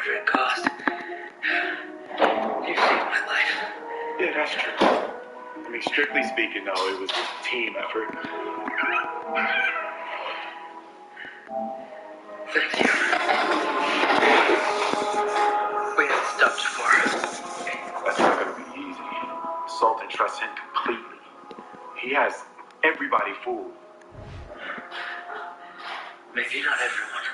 whatever it cost. You saved my life. Yeah, that's true. I mean, strictly speaking, no, it was a team effort. Thank you. We had stopped for. That's not going to be easy. Sultan trusts him completely. He has everybody fooled. Maybe not everyone.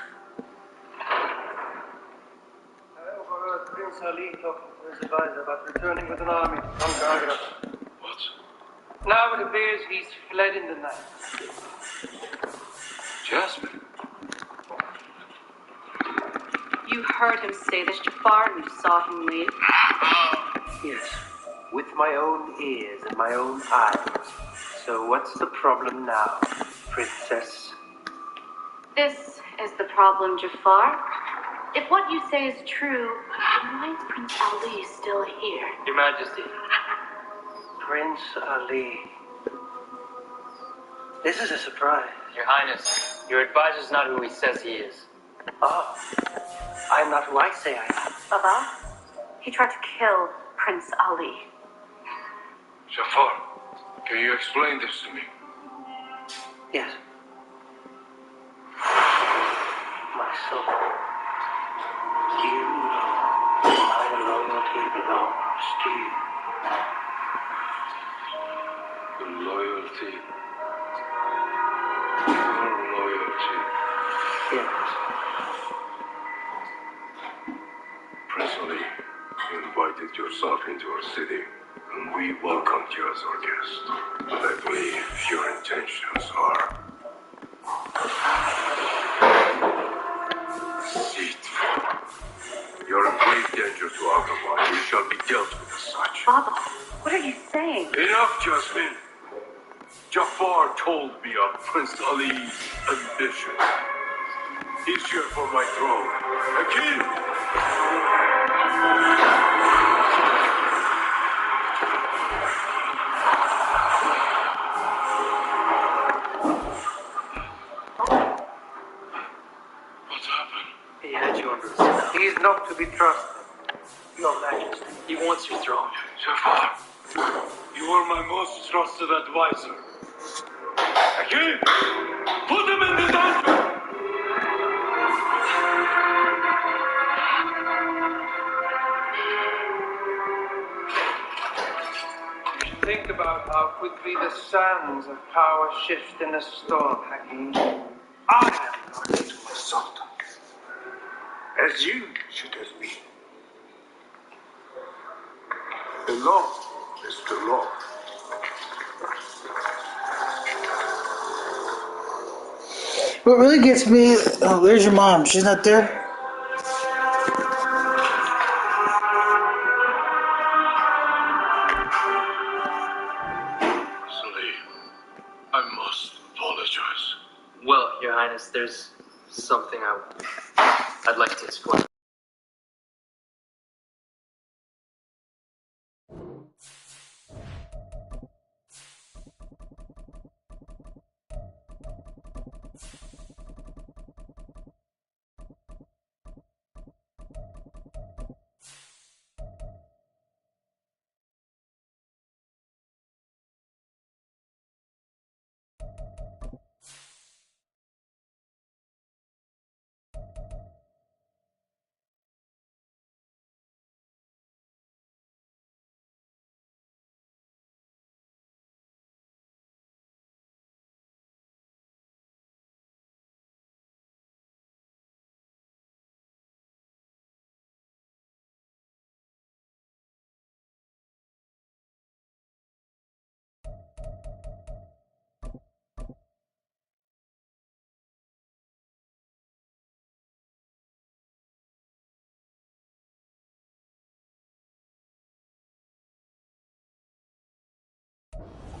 I overheard Prince Ali talking to his advisor about returning with an army to conquer Agra. What? Now it appears he's fled in the night. Jasmine? You heard him say this, Jafar, and you saw him leave? Yes, with my own ears and my own eyes. So what's the problem now, Princess? This is the problem, Jafar. If what you say is true, then why is Prince Ali still here? Your Majesty. Prince Ali. This is a surprise. Your Highness, your advisor's not who he says he is. Oh, I'm not who I say I am. Baba, he tried to kill Prince Ali. Jafar, can you explain this to me? Yes. My son, you know my loyalty belongs to you. The loyalty. Your loyalty. Yes. Prince Ali, you invited yourself into our city, and we welcomed you as our guest. But I believe your intentions are deceitful. You're in grave danger to Agrabah, and you shall be dealt with as such. Baba, what are you saying? Enough, Jasmine. Jafar told me of Prince Ali's ambition. He's here for my throne. Hakim! What's happened? He had you under his spell. He is not to be trusted, Your Majesty. He wants your throne. Jafar, you are my most trusted advisor. Hakim! Put him in the dungeon! Think about how quickly the sands of power shift in a storm, Hakim. I am not to my sultan, as you should have been. The law is the law. What really gets me... Oh, there's your mom. She's not there? I must apologize. Well, Your Highness, there's something I'd like to explain.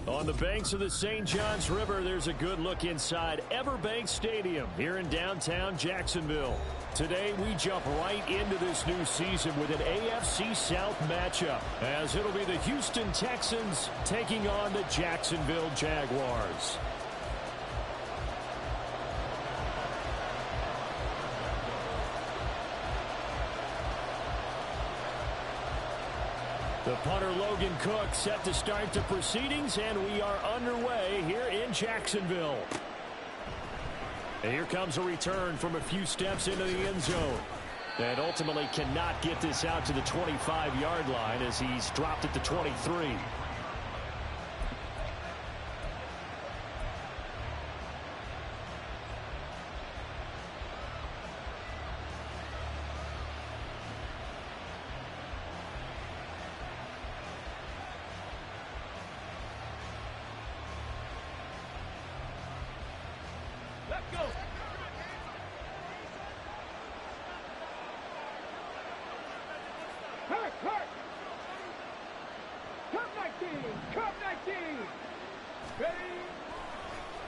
On the banks of the St. Johns River, there's a good look inside Everbank Stadium here in downtown Jacksonville. Today, we jump right into this new season with an AFC South matchup, as it'll be the Houston Texans taking on the Jacksonville Jaguars. The punter Logan Cook set to start the proceedings, and we are underway here in Jacksonville. And here comes a return from a few steps into the end zone. And ultimately cannot get this out to the 25-yard line as he's dropped at the 23.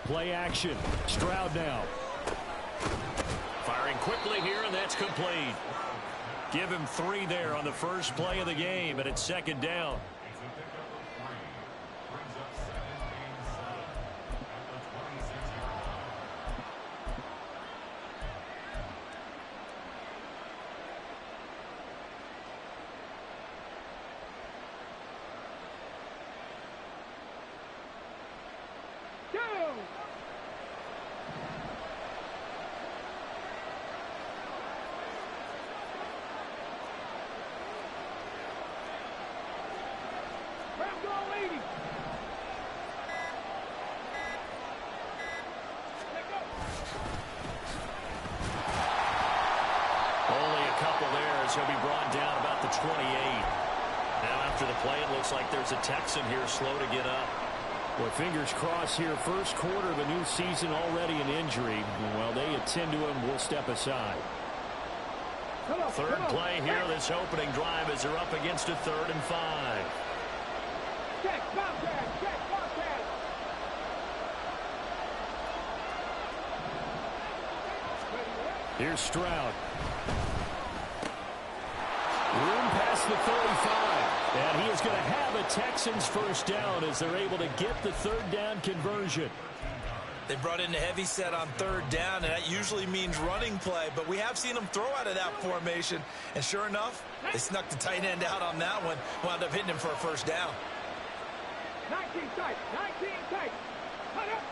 Play action. Stroud now. Firing quickly here, and that's complete. Give him 3 there on the first play of the game, and it's second down. He'll be brought down about the 28. Now after the play, it looks like there's a Texan here slow to get up. Well, fingers crossed here. First quarter of a new season, already an injury. While they attend to him, we'll step aside. Third play here, this opening drive as they're up against a 3rd and 5. Check, Bobcat, check, Bobcat. Here's Stroud. Room past the 35. And he is going to have a Texans first down as they're able to get the 3rd down conversion. They brought in a heavy set on 3rd down, and that usually means running play. But we have seen them throw out of that formation. And sure enough, they snuck the tight end out on that one. Wound up hitting him for a first down. 19 tight, 19 tight. Cut up.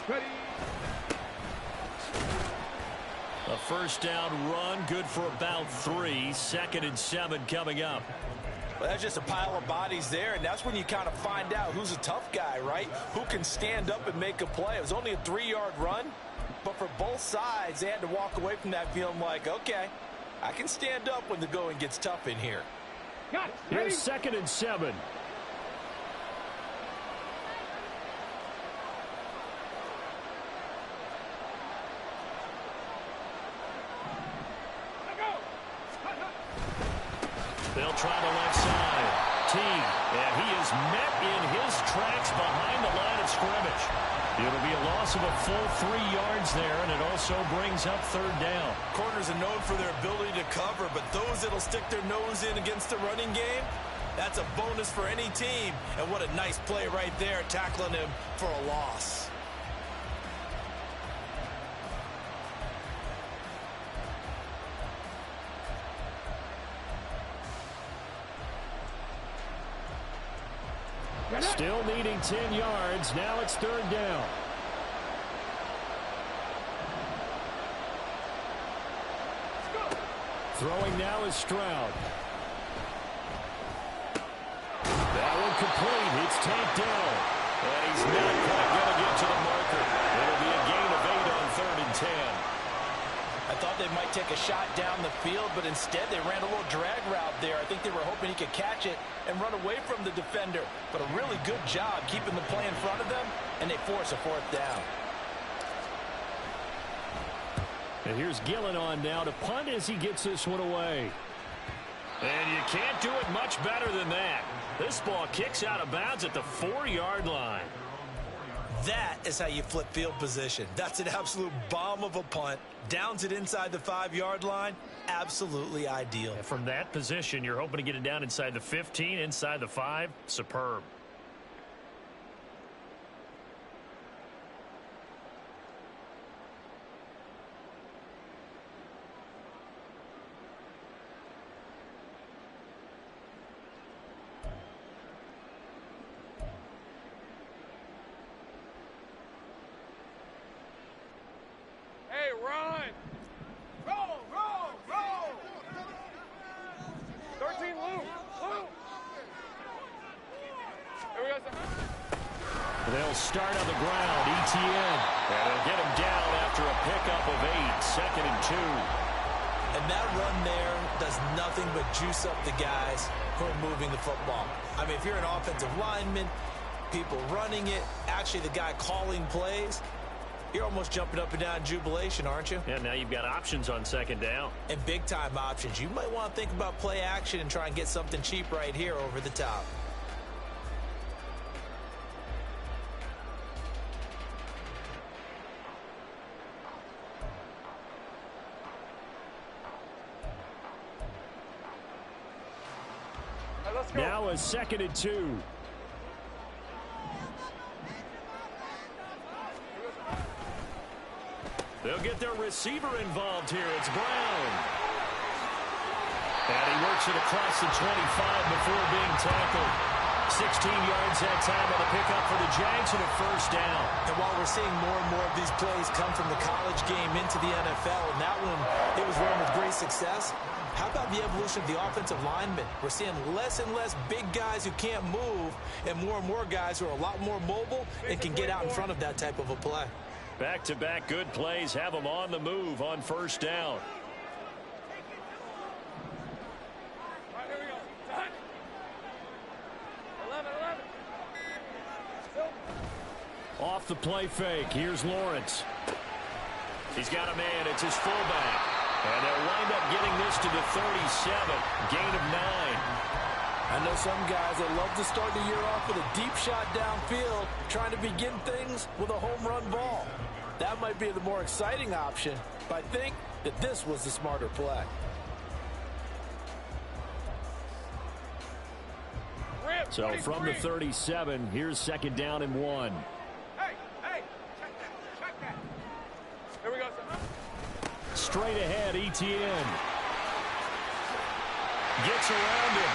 Ready. A first down run, good for about 3. 2nd and 7 coming up. Well, that's just a pile of bodies there, and that's when you kind of find out who's a tough guy, right? Who can stand up and make a play. It was only a 3-yard run, but for both sides, they had to walk away from that feeling like, okay, I can stand up when the going gets tough in here. Got it. Here's 2nd and 7. They'll try the left side. Teague, and he is met in his tracks behind the line of scrimmage. It'll be a loss of a full 3 yards there, and it also brings up 3rd down. Corners are known for their ability to cover, but those that'll stick their nose in against the running game, that's a bonus for any team. And what a nice play right there, tackling him for a loss. Still needing 10 yards. Now it's 3rd down. Throwing now is Stroud. That one complete. It's tapped down. And he's not quite going to get to the marker. It'll be a gain of 8 on 3rd and 10. I thought they might take a shot down the field, but instead they ran a little drag route there. I think they were hoping he could catch it and run away from the defender. But a really good job keeping the play in front of them, and they force a 4th down. And here's Gillen on now to punt as he gets this one away. And you can't do it much better than that. This ball kicks out of bounds at the 4-yard line. That is how you flip field position. That's an absolute bomb of a punt. Downs it inside the 5-yard line. Absolutely ideal. And from that position, you're hoping to get it down inside the 15, inside the 5. Superb. They'll start on the ground. ETN. And they'll get him down after a pickup of 8. 2nd and 2. And that run there does nothing but juice up the guys who are moving the football. I mean, if you're an offensive lineman, people running it, actually the guy calling plays, you're almost jumping up and down in jubilation, aren't you? Yeah, now you've got options on 2nd down. And big-time options. You might want to think about play action and try and get something cheap right here over the top. Now a 2nd and 2. They'll get their receiver involved here. It's Brown. And he works it across the 25 before being tackled. 16 yards that time on the pickup for the Jags and a 1st down. And while we're seeing more and more of these plays come from the college game into the NFL, and that one, it was run with great success, how about the evolution of the offensive linemen? We're seeing less and less big guys who can't move and more guys who are a lot more mobile and can get out in front of that type of a play. Back-to-back good plays have them on the move on 1st down. All right, here we go. Time. 11. Off the play fake. Here's Lawrence. He's got a man. It's his fullback. And they'll wind up getting this to the 37. Gain of 9. I know some guys that love to start the year off with a deep shot downfield, trying to begin things with a home run ball. That might be the more exciting option, but I think that this was the smarter play. So from the 37, here's 2nd down and 1. Hey, check that. Here we go, son. Straight ahead, ETN. Gets around him.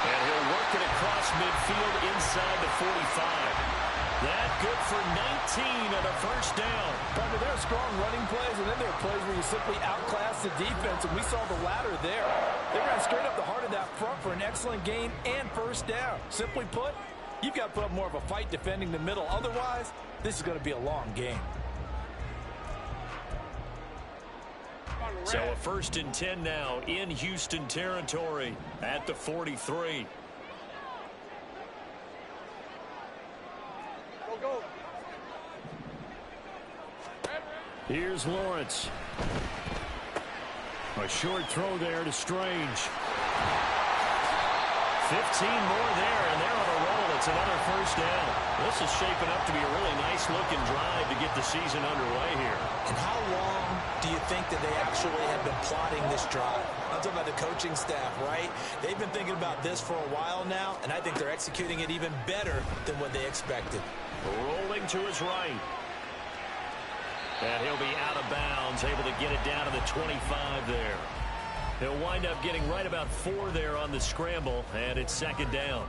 And he'll work it across midfield inside the 45. That good for 19 and a 1st down. But there are strong running plays, and then there are plays where you simply outclass the defense, and we saw the latter there. They ran straight up the heart of that front for an excellent gain and 1st down. Simply put, you've got to put up more of a fight defending the middle. Otherwise, this is going to be a long game. So a 1st and 10 now in Houston territory at the 43. Go. Here's Lawrence. A short throw there to Strange. 15 more there, and they're on a roll. It's another 1st down. This is shaping up to be a really nice-looking drive to get the season underway here. And how long do you think that they actually have been plotting this drive? I'm talking about the coaching staff, right? They've been thinking about this for a while now, and I think they're executing it even better than what they expected. Rolling to his right. And he'll be out of bounds, able to get it down to the 25 there. He'll wind up getting right about 4 there on the scramble, and it's 2nd down.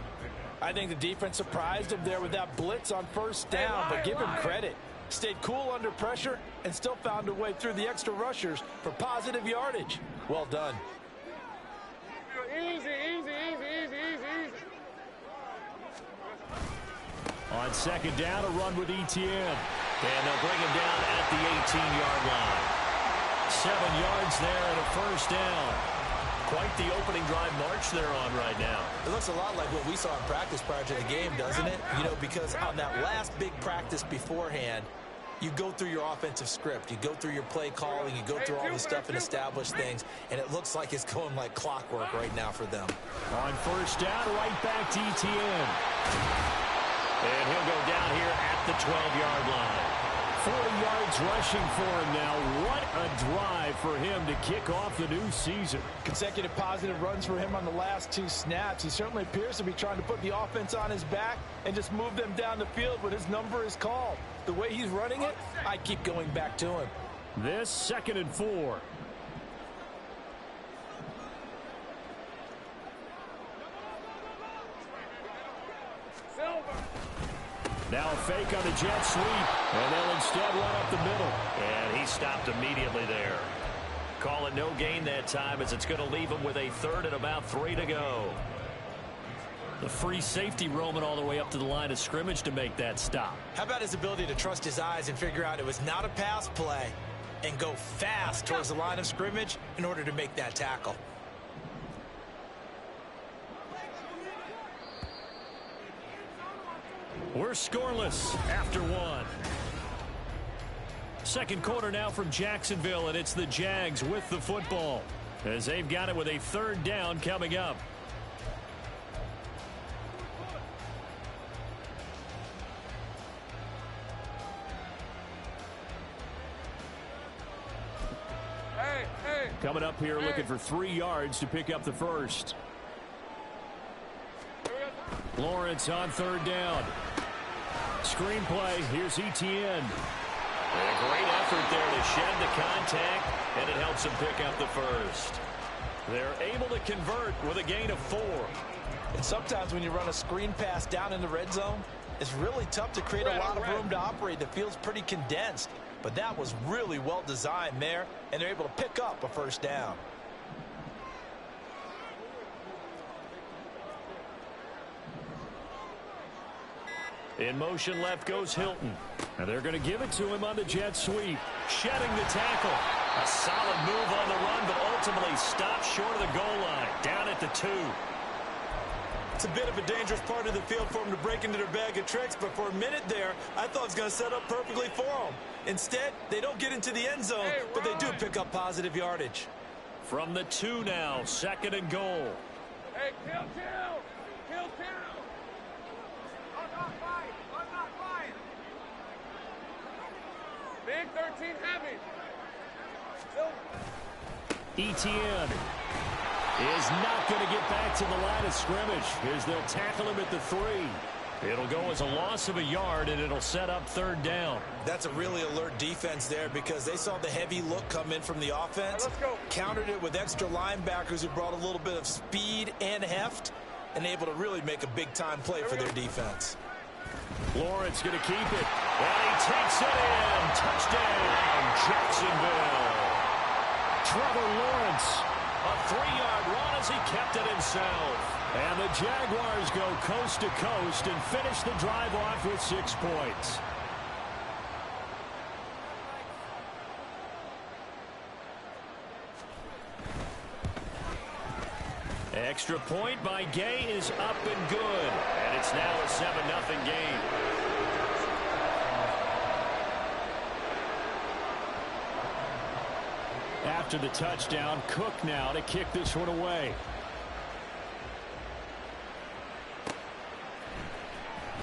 I think the defense surprised him there with that blitz on 1st down, but give him credit. Stayed cool under pressure and still found a way through the extra rushers for positive yardage. Well done. Easy. On 2nd down, a run with ETN. And they'll bring him down at the 18-yard line. 7 yards there and a 1st down. Quite the opening drive march they're on right now. It looks a lot like what we saw in practice prior to the game, doesn't it? You know, because on that last big practice beforehand, you go through your offensive script. You go through your play calling. You go through all the stuff and establish things. And it looks like it's going like clockwork right now for them. On 1st down, right back to ETN. And he'll go down here at the 12-yard line. 40 yards rushing for him now. What a drive for him to kick off the new season. Consecutive positive runs for him on the last 2 snaps. He certainly appears to be trying to put the offense on his back and just move them down the field when his number is called. The way he's running it, I keep going back to him. This 2nd and 4. Now a fake on the jet sweep, and they'll instead run up the middle. And he stopped immediately there. Call it no gain that time as it's going to leave him with a 3rd and about 3 to go. The free safety roaming all the way up to the line of scrimmage to make that stop. How about his ability to trust his eyes and figure out it was not a pass play and go fast towards the line of scrimmage in order to make that tackle? We're scoreless after one. Second quarter now from Jacksonville, and it's the Jags with the football as they've got it with a third down coming up. Coming up here looking for 3 yards to pick up the first. Lawrence on third down. Screenplay, here's Etienne. And a great effort there to shed the contact, and it helps him pick up the first. They're able to convert with a gain of 4. And sometimes when you run a screen pass down in the red zone, it's really tough to create a lot of room to operate. The field's pretty condensed. But that was really well designed there, and they're able to pick up a first down. In motion left goes Hilton. And they're going to give it to him on the jet sweep. Shedding the tackle. A solid move on the run, but ultimately stopped short of the goal line. Down at the 2. It's a bit of a dangerous part of the field for them to break into their bag of tricks, but for a minute there, I thought it was going to set up perfectly for them. Instead, they don't get into the end zone, but they do pick up positive yardage. From the 2 now, 2nd and goal. Hey, kill. Big 13 heavy. Etienne is not going to get back to the line of scrimmage as they'll tackle him at the 3. It'll go as a loss of a yard, and it'll set up third down. That's a really alert defense there because they saw the heavy look come in from the offense, countered it with extra linebackers who brought a little bit of speed and heft, and able to really make a big-time play for their defense. Lawrence going to keep it, and he takes it in. Touchdown, Jacksonville. Trevor Lawrence, a 3-yard run as he kept it himself. And the Jaguars go coast to coast and finish the drive off with 6 points. Extra point by Gay is up and good. And it's now a 7-0 game. After the touchdown, Cook now to kick this one away.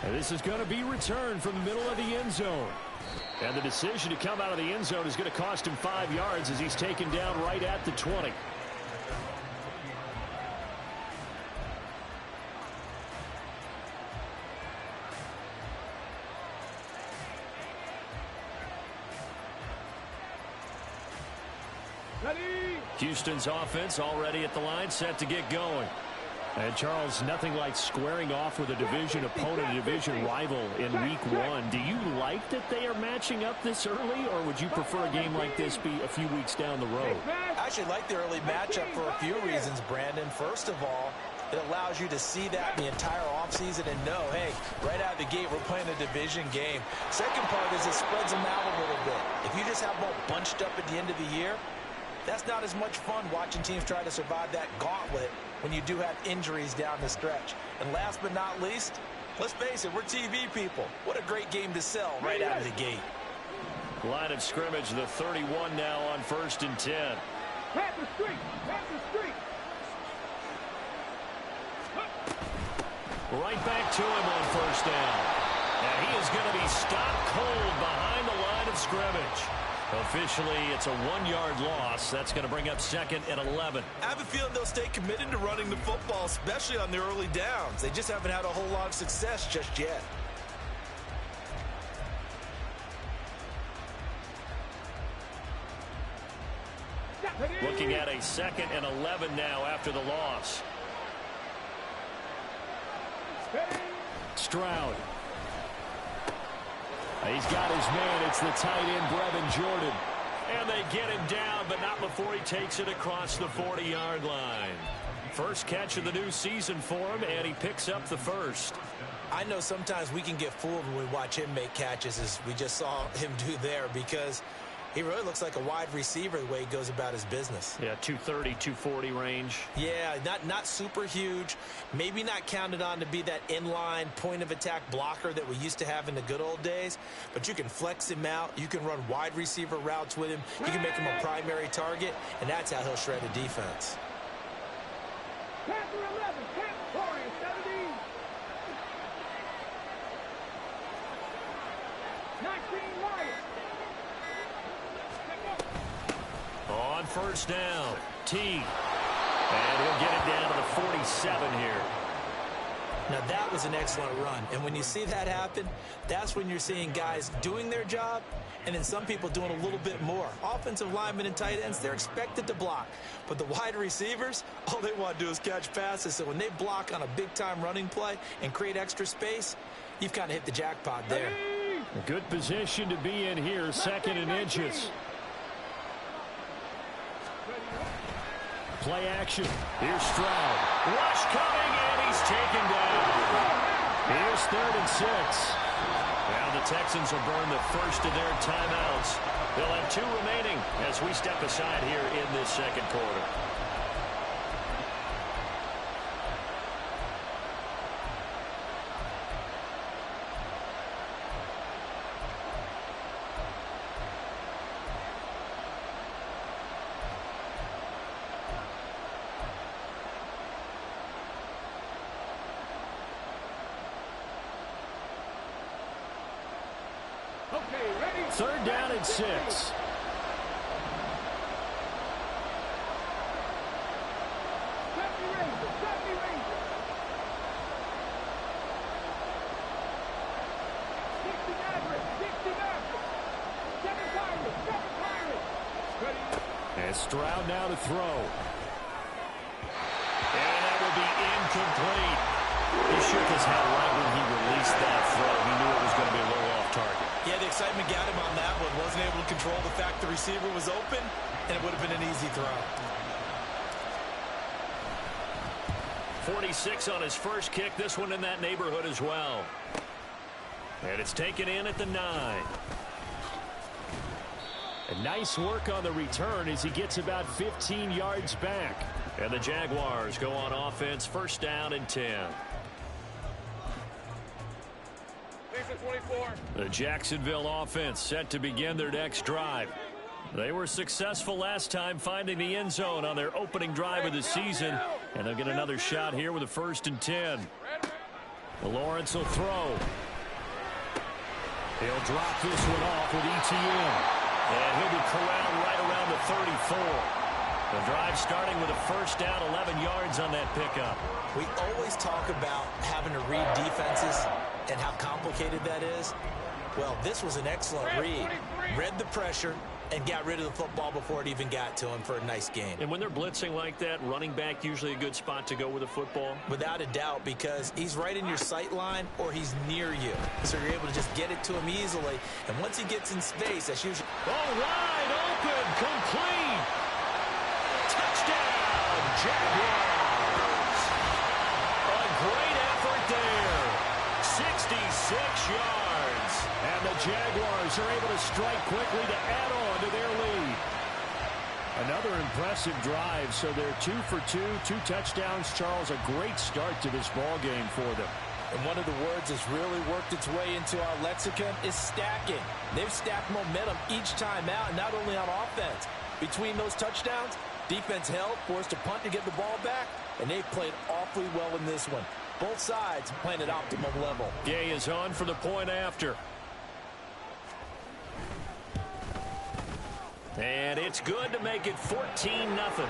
And this is going to be returned from the middle of the end zone. And the decision to come out of the end zone is going to cost him 5 yards as he's taken down right at the 20. Houston's offense already at the line, set to get going. And Charles, nothing like squaring off with a division opponent, a division rival in week 1. Do you like that they are matching up this early, or would you prefer a game like this be a few weeks down the road? I actually like the early matchup for a few reasons, Brandon. First of all, it allows you to see that the entire offseason and know, hey, right out of the gate, we're playing a division game. Second part is it spreads them out a little bit. If you just have them all bunched up at the end of the year, that's not as much fun watching teams try to survive that gauntlet when you do have injuries down the stretch. And last but not least, let's face it, we're TV people. What a great game to sell right out of the gate. Line of scrimmage, the 31 now on 1st and 10. Pass the street. Right back to him on 1st down. And he is going to be stopped cold behind the line of scrimmage. Officially, it's a 1-yard loss. That's going to bring up 2nd and 11. I have a feeling they'll stay committed to running the football, especially on the early downs. They just haven't had a whole lot of success just yet. Looking at a 2nd and 11 now after the loss. Stroud. He's got his man. It's the tight end, Brevin Jordan. And they get him down, but not before he takes it across the 40-yard line. First catch of the new season for him, and he picks up the first. I know sometimes we can get fooled when we watch him make catches, as we just saw him do there, because he really looks like a wide receiver the way he goes about his business. Yeah, 230, 240 range. Yeah, not super huge. Maybe not counted on to be that inline point-of-attack blocker that we used to have in the good old days. But you can flex him out. You can run wide receiver routes with him. You can make him a primary target, and that's how he'll shred a defense. Panther 11, Camp Warrior 17. 19 Lions. On first down, T. And he'll get it down to the 47 here. Now, that was an excellent run. And when you see that happen, that's when you're seeing guys doing their job and then some people doing a little bit more. Offensive linemen and tight ends, they're expected to block. But the wide receivers, all they want to do is catch passes. So when they block on a big-time running play and create extra space, you've kind of hit the jackpot there. A good position to be in here, second and inches. Play action. Here's Stroud. Rush coming, and he's taken down. Here's 3rd and 6. Now the Texans will burn the first of their timeouts. They'll have 2 remaining as we step aside here in this second quarter. Okay, ready? 3rd down and 6. Set me Ranger, set me Ranger. 60 Maverick, 60 Maverick. 7 Pirates, 7 Pirates. Ready? And Stroud now to throw. And that will be incomplete. He shook his head right when he released that throw. He knew it was going to be a little off target. Yeah, the excitement got him on that one. Wasn't able to control the fact the receiver was open, and it would have been an easy throw. 46 on his first kick. This one in that neighborhood as well. And it's taken in at the 9. And nice work on the return as he gets about 15 yards back. And the Jaguars go on offense, first down and 10. Lisa 24. The Jacksonville offense set to begin their next drive. They were successful last time finding the end zone on their opening drive of the season, and they'll get another shot here with a 1st and 10. Lawrence will throw. He'll drop this one off with ETN, and he'll be corralled right around the 34. The drive starting with a first down, 11 yards on that pickup. We always talk about having to read defenses and how complicated that is. Well, this was an excellent read. Read the pressure and got rid of the football before it even got to him for a nice gain. And when they're blitzing like that, running back usually a good spot to go with the football? Without a doubt, because he's right in your sight line or he's near you. So you're able to just get it to him easily. And once he gets in space, that's usually... Oh, wide open, complete. Touchdown, Jaguars. A great effort there. 66 yards. And the Jaguars are able to strike quickly to add on to their lead. Another impressive drive, so they're 2 for 2, 2 touchdowns. Charles, a great start to this ball game for them. And one of the words that's really worked its way into our lexicon is stacking. They've stacked momentum each time out, not only on offense. Between those touchdowns, defense held, forced to punt to get the ball back, and they've played awfully well in this one. Both sides playing at optimum level. Gay is on for the point after. And it's good to make it 14-0.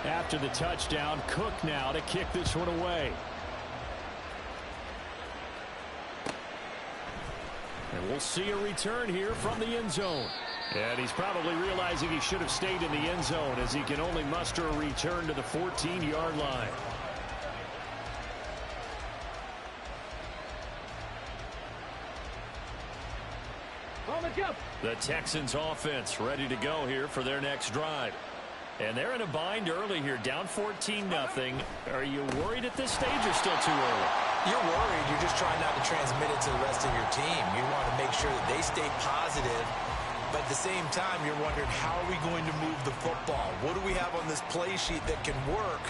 After the touchdown, Cook now to kick this one away. And we'll see a return here from the end zone. And he's probably realizing he should have stayed in the end zone as he can only muster a return to the 14-yard line. The Texans offense ready to go here for their next drive. And they're in a bind early here, down 14-0. Are you worried at this stage or still too early? You're worried. You're just trying not to transmit it to the rest of your team. You want to make sure that they stay positive. But at the same time, you're wondering, how are we going to move the football? What do we have on this play sheet that can work?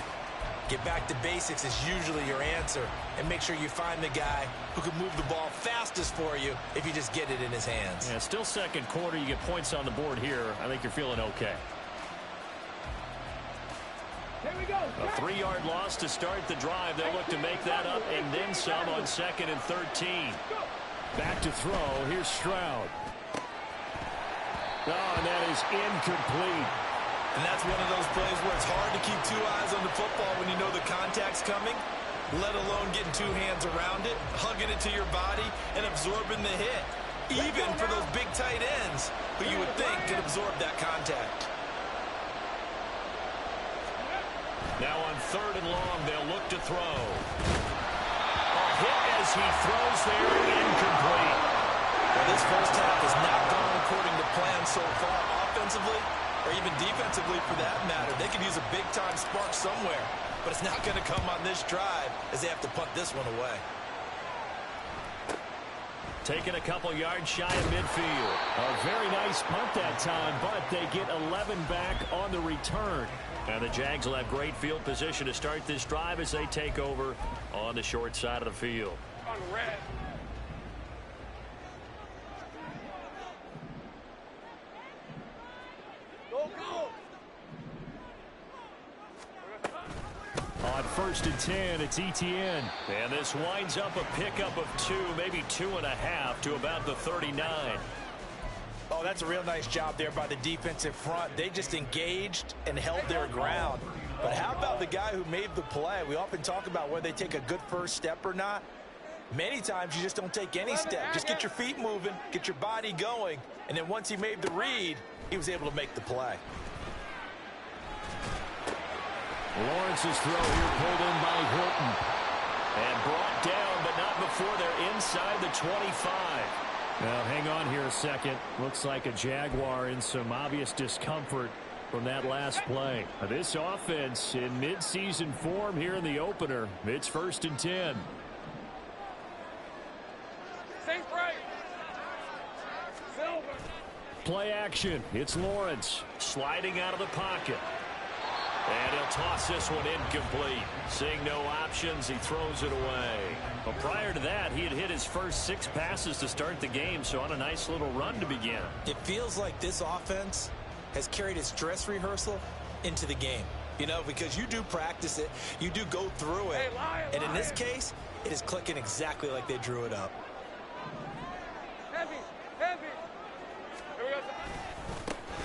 Get back to basics is usually your answer. And make sure you find the guy who can move the ball fastest for you if you just get it in his hands. Yeah, still second quarter. You get points on the board here. I think you're feeling okay. Here we go. A 3-yard loss to start the drive. They'll look to make that up and then some on 2nd and 13. Back to throw. Here's Stroud. Oh, and that is incomplete. And that's one of those plays where it's hard to keep 2 eyes on the football when you know the contact's coming, let alone getting 2 hands around it, hugging it to your body, and absorbing the hit. Even for those big tight ends who you would think could absorb that contact. Now on 3rd and long, they'll look to throw. A hit as he throws there, incomplete. Well, this first half has not gone according to plan so far offensively, or even defensively for that matter. They could use a big-time spark somewhere, but it's not going to come on this drive as they have to punt this one away. Taking a couple yards shy of midfield. A very nice punt that time, but they get 11 back on the return. And the Jags will have great field position to start this drive as they take over on the short side of the field. On red. On 1st and 10, it's Etienne. And this winds up a pickup of 2, maybe 2.5 to about the 39. Oh, that's a real nice job there by the defensive front. They just engaged and held their ground. But how about the guy who made the play? We often talk about whether they take a good first step or not. Many times you just don't take any step. Just get your feet moving, get your body going, and then once he made the read, he was able to make the play. Lawrence's throw here pulled in by Hilton. And brought down, but not before they're inside the 25. Now, hang on here a second. Looks like a Jaguar in some obvious discomfort from that last play. This offense in midseason form here in the opener. It's 1st and 10. Safe right. Silver. Play action. It's Lawrence sliding out of the pocket. And he'll toss this one incomplete. Seeing no options, he throws it away. But prior to that, he had hit his first 6 passes to start the game, so on a nice little run to begin. It feels like this offense has carried its dress rehearsal into the game. You know, because you do practice it, you do go through it, Hey, liar, and in this liar. case, it is clicking exactly like they drew it up. Heavy. Heavy. Here we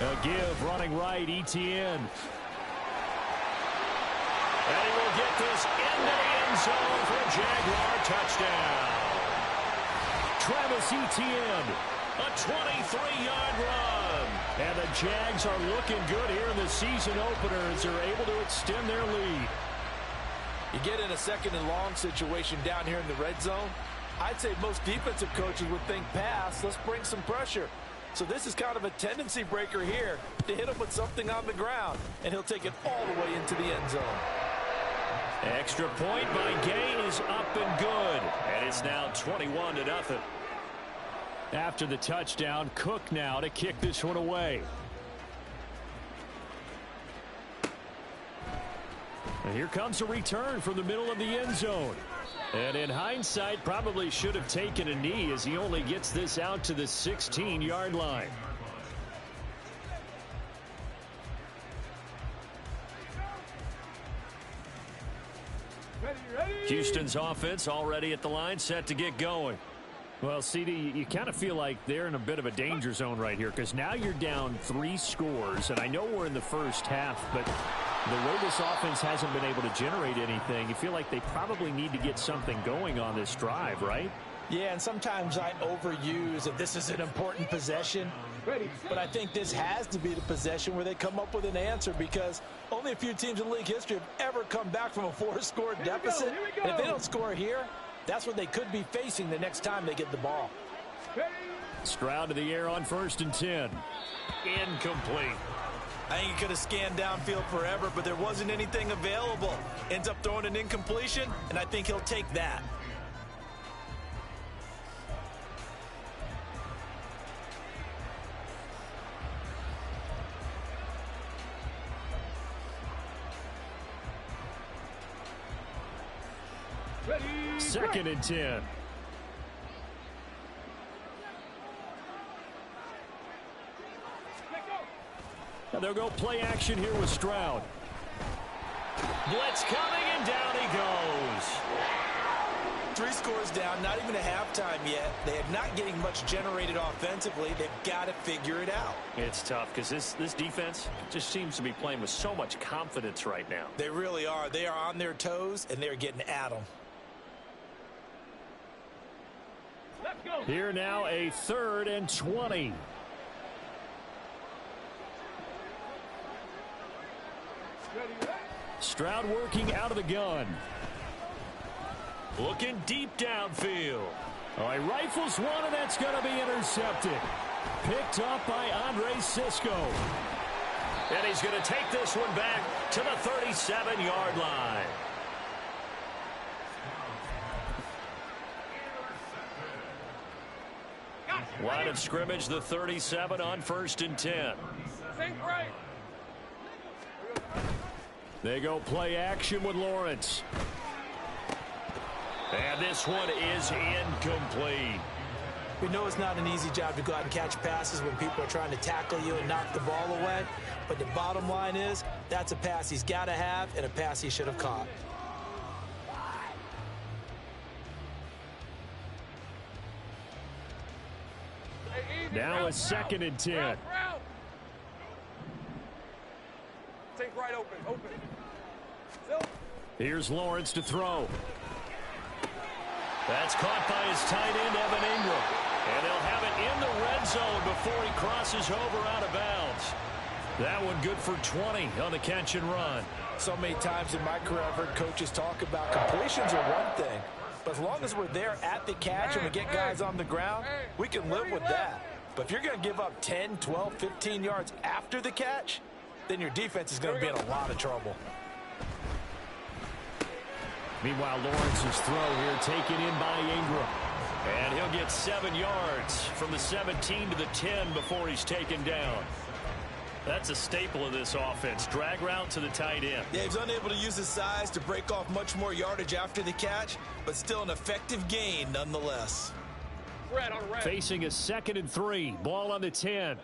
go. A give running right, Etienne. And he will get this into the end zone for a Jaguar touchdown. Travis Etienne, a 23-yard run. And the Jags are looking good here in the season opener as they're able to extend their lead. You get in a 2nd and long situation down here in the red zone, I'd say most defensive coaches would think pass, let's bring some pressure. So this is kind of a tendency breaker here to hit him with something on the ground, and he'll take it all the way into the end zone. Extra point by Gay is up and good. And it's now 21-0. After the touchdown, Cook now to kick this one away. And here comes a return from the middle of the end zone. And in hindsight, probably should have taken a knee as he only gets this out to the 16-yard line. Houston's offense already at the line, set to get going. Well, CD, you kind of feel like they're in a bit of a danger zone right here because now you're down 3 scores, and I know we're in the first half, but the way this offense hasn't been able to generate anything, you feel like they probably need to get something going on this drive, right? Yeah, and sometimes I overuse if this is an important possession. But I think this has to be the possession where they come up with an answer, because only a few teams in league history have ever come back from a 4-score deficit. And if they don't score here, that's what they could be facing the next time they get the ball. Stroud to the air on 1st and 10. Incomplete. I think he could have scanned downfield forever, but there wasn't anything available. Ends up throwing an incompletion, and I think he'll take that. Second and 10. Now they'll go play action here with Stroud. Blitz coming, and down he goes. 3 scores down, not even a halftime yet. They are not getting much generated offensively. They've got to figure it out. It's tough because this defense just seems to be playing with so much confidence right now. They really are. They are on their toes, and they're getting at them. Here now, a 3rd and 20. Stroud working out of the gun. Looking deep downfield. Oh, he rifles one, and that's going to be intercepted. Picked up by Andre Cisco. And he's going to take this one back to the 37-yard line. Line of scrimmage, the 37 on 1st and 10. Think right. They go play action with Lawrence. And this one is incomplete. We know it's not an easy job to go out and catch passes when people are trying to tackle you and knock the ball away. But the bottom line is, that's a pass he's got to have and a pass he should have caught. Now a 2nd and 10. Think right, open. Here's Lawrence to throw. That's caught by his tight end, Evan Ingram. And they'll have it in the red zone before he crosses over out of bounds. That one good for 20 on the catch and run. So many times in my career I've heard coaches talk about completions are one thing. But as long as we're there at the catch and we get guys on the ground, we can live with that. But if you're going to give up 10, 12, 15 yards after the catch, then your defense is going to be in a lot of trouble. Meanwhile, Lawrence's throw here taken in by Ingram. And he'll get 7 yards from the 17 to the 10 before he's taken down. That's a staple of this offense. Drag route to the tight end. Yeah, he's unable to use his size to break off much more yardage after the catch, but still an effective gain nonetheless. Facing a 2nd and 3. Ball on the 10.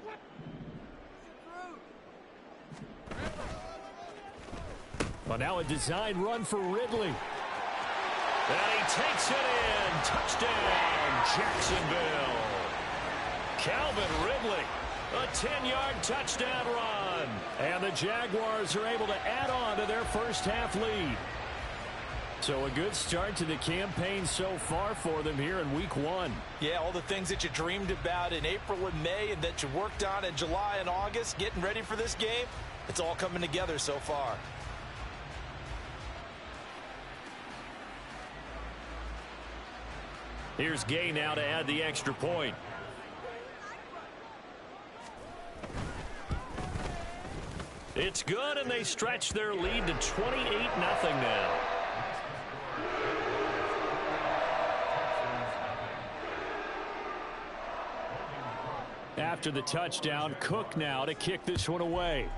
Well, now a design run for Ridley. And he takes it in. Touchdown, Jacksonville. Calvin Ridley, a 10-yard touchdown run. And the Jaguars are able to add on to their first half lead. So a good start to the campaign so far for them here in week 1. Yeah, all the things that you dreamed about in April and May and that you worked on in July and August, getting ready for this game, it's all coming together so far. Here's Gay now to add the extra point. It's good, and they stretch their lead to 28-0 now. After the touchdown, Cook now to kick this one away.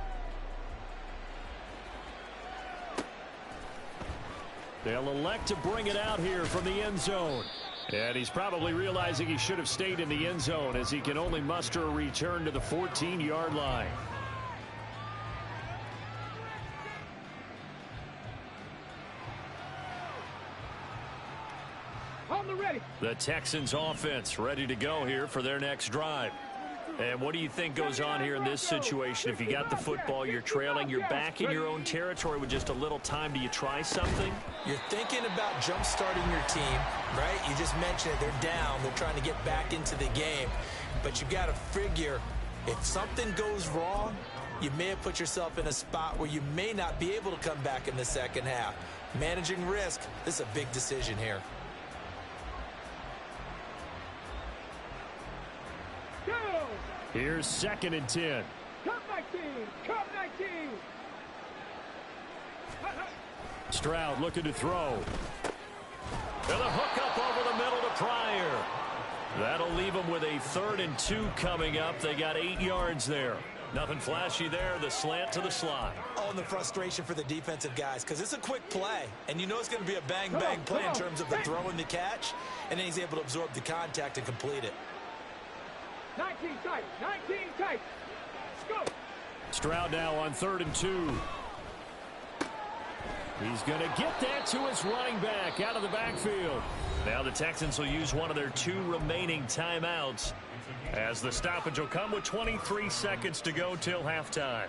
They'll elect to bring it out here from the end zone. And he's probably realizing he should have stayed in the end zone as he can only muster a return to the 14-yard line. The Texans offense ready to go here for their next drive. And what do you think goes on here in this situation? If you got the football, you're trailing, you're back in your own territory with just a little time. Do you try something? You're thinking about jump-starting your team, right? You just mentioned it. They're down. They're trying to get back into the game. But you've got to figure If something goes wrong, you may have put yourself in a spot where you may not be able to come back in the second half. Managing risk, this is a big decision here. Go! Here's 2nd and 10. Come 19! Come 19! Stroud looking to throw. And a hook up over the middle to Pryor. That'll leave them with a 3rd and 2 coming up. They got 8 yards there. Nothing flashy there. The slant to the slide. Oh, and the frustration for the defensive guys, because it's a quick play, and you know it's going to be a bang-bang play in terms of the throw and the catch, and then he's able to absorb the contact and complete it. 19 tight! 19 tight! Go! Stroud now on 3rd and 2. He's going to get that to his running back out of the backfield. Now the Texans will use one of their 2 remaining timeouts as the stoppage will come with 23 seconds to go till halftime.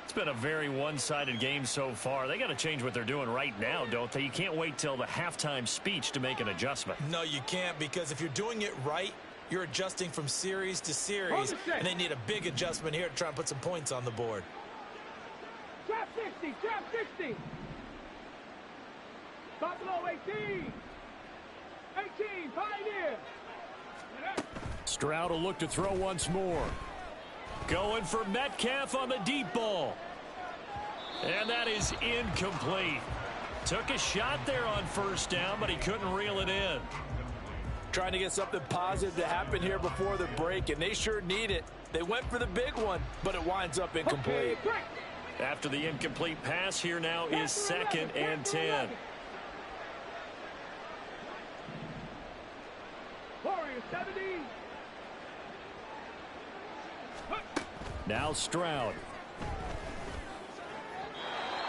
It's been a very one-sided game so far. They got to change what they're doing right now, don't they? You can't wait till the halftime speech to make an adjustment. No, you can't, because if you're doing it right, you're adjusting from series to series, and they need a big adjustment here to try and put some points on the board. Trap 60! Trap 60! Buffalo 18! 18! Pioneer! Stroud will look to throw once more. Going for Metcalf on the deep ball. And that is incomplete. Took a shot there on 1st down, but he couldn't reel it in. Trying to get something positive to happen here before the break, and they sure need it. They went for the big one, but it winds up incomplete. After the incomplete pass, here now is 2nd and 10. Warriors 70. Now Stroud.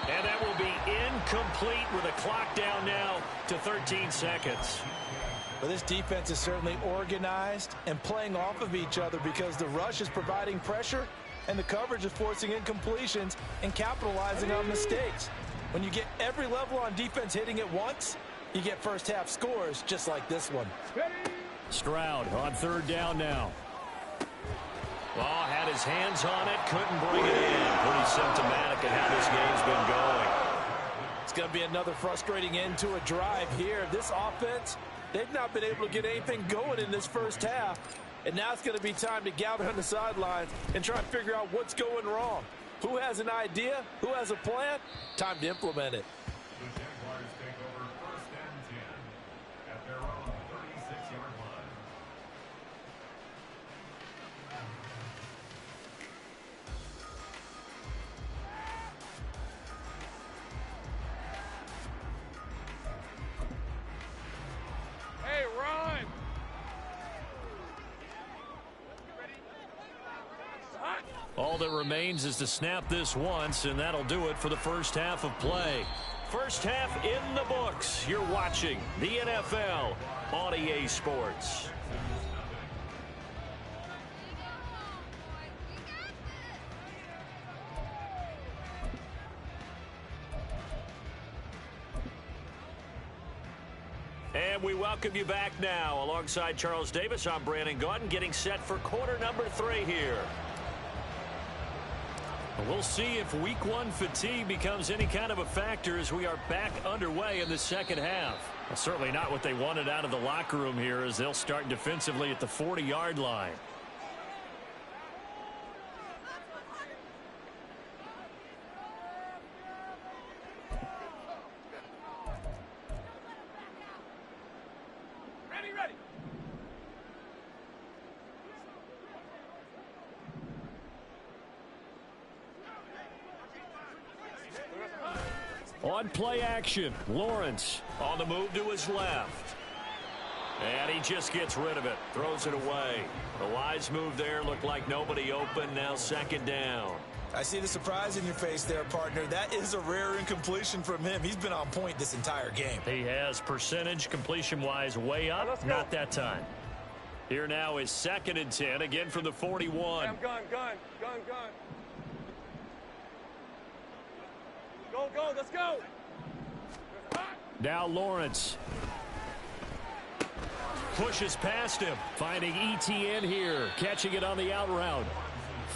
And that will be incomplete with a clock down now to 13 seconds. Well, this defense is certainly organized and playing off of each other because the rush is providing pressure and the coverage is forcing incompletions and capitalizing on mistakes. When you get every level on defense hitting at once, you get first half scores just like this one. Stroud on 3rd down now. Oh, had his hands on it, couldn't bring it in. Pretty symptomatic of how this game's been going. It's going to be another frustrating end to a drive here. This offense, they've not been able to get anything going in this first half. And now it's going to be time to gather on the sidelines and try and figure out what's going wrong. Who has an idea? Who has a plan? Time to implement it. The Jaguars take over 1st and 10 at their own 36-yard line. Hey, run! All that remains is to snap this once, and that'll do it for the first half of play. First half in the books. You're watching the NFL on EA Sports. And we welcome you back now. Alongside Charles Davis, I'm Brandon Gaudin, getting set for quarter number 3 here. We'll see if week 1 fatigue becomes any kind of a factor as we are back underway in the second half. Well, certainly not what they wanted out of the locker room here as they'll start defensively at the 40-yard line. Ready. On play action, Lawrence on the move to his left. And he just gets rid of it, throws it away. A wise move there, looked like nobody open, now 2nd down. I see the surprise in your face there, partner. That is a rare incompletion from him. He's been on point this entire game. He has percentage completion-wise way up, not that time. Here now is 2nd and 10, again from the 41. Hey, I'm gun. Go, let's go. Now Lawrence pushes past him, finding ETN here, catching it on the out route.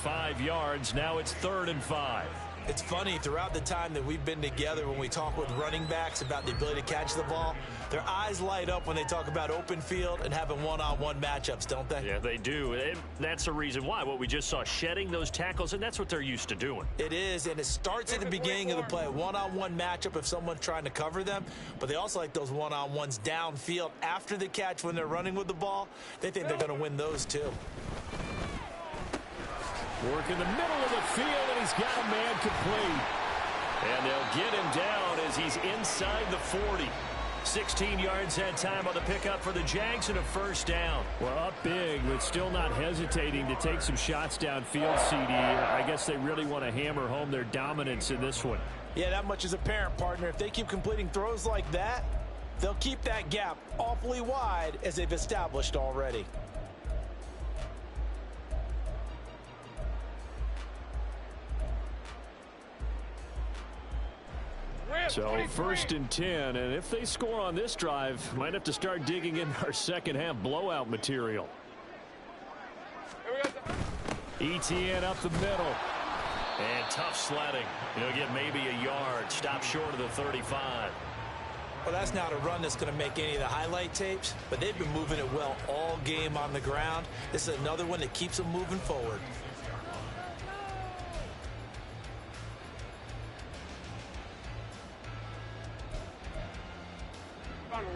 5 yards. Now it's 3rd and 5. It's funny, throughout the time that we've been together, when we talk with running backs about the ability to catch the ball, their eyes light up when they talk about open field and having one-on-one matchups, don't they? Yeah, they do. And that's the reason why. What we just saw, shedding those tackles, and that's what they're used to doing. It is, and it starts at the beginning of the play. One-on-one matchup if someone's trying to cover them, but they also like those one-on-ones downfield after the catch when they're running with the ball. They think they're going to win those too. Work in the middle of the field, and he's got a man complete. And they'll get him down as he's inside the 40. 16 yards that time on the pickup for the Jags and a 1st down. Well, up big, but still not hesitating to take some shots downfield, CD. I guess they really want to hammer home their dominance in this one. Yeah, that much is apparent, partner. If they keep completing throws like that, they'll keep that gap awfully wide as they've established already. So 1st and 10, and if they score on this drive, might have to start digging in our second half blowout material. ETN up the middle. And tough sledding. He'll get maybe a yard. Stop short of the 35. Well, that's not a run that's going to make any of the highlight tapes, but they've been moving it well all game on the ground. This is another one that keeps them moving forward.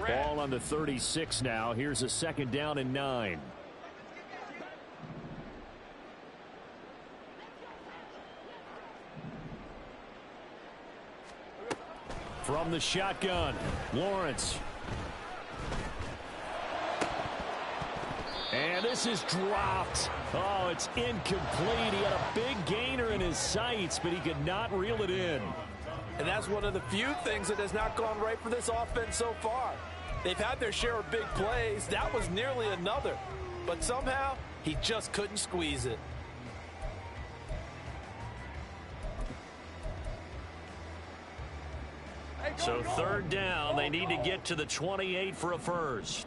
Ball on the 36 now. Here's a 2nd down and 9. From the shotgun, Lawrence. And this is dropped. Oh, it's incomplete. He had a big gainer in his sights, but he could not reel it in. And that's one of the few things that has not gone right for this offense so far. They've had their share of big plays. That was nearly another. But somehow, he just couldn't squeeze it. So 3rd down, they need to get to the 28 for a 1st.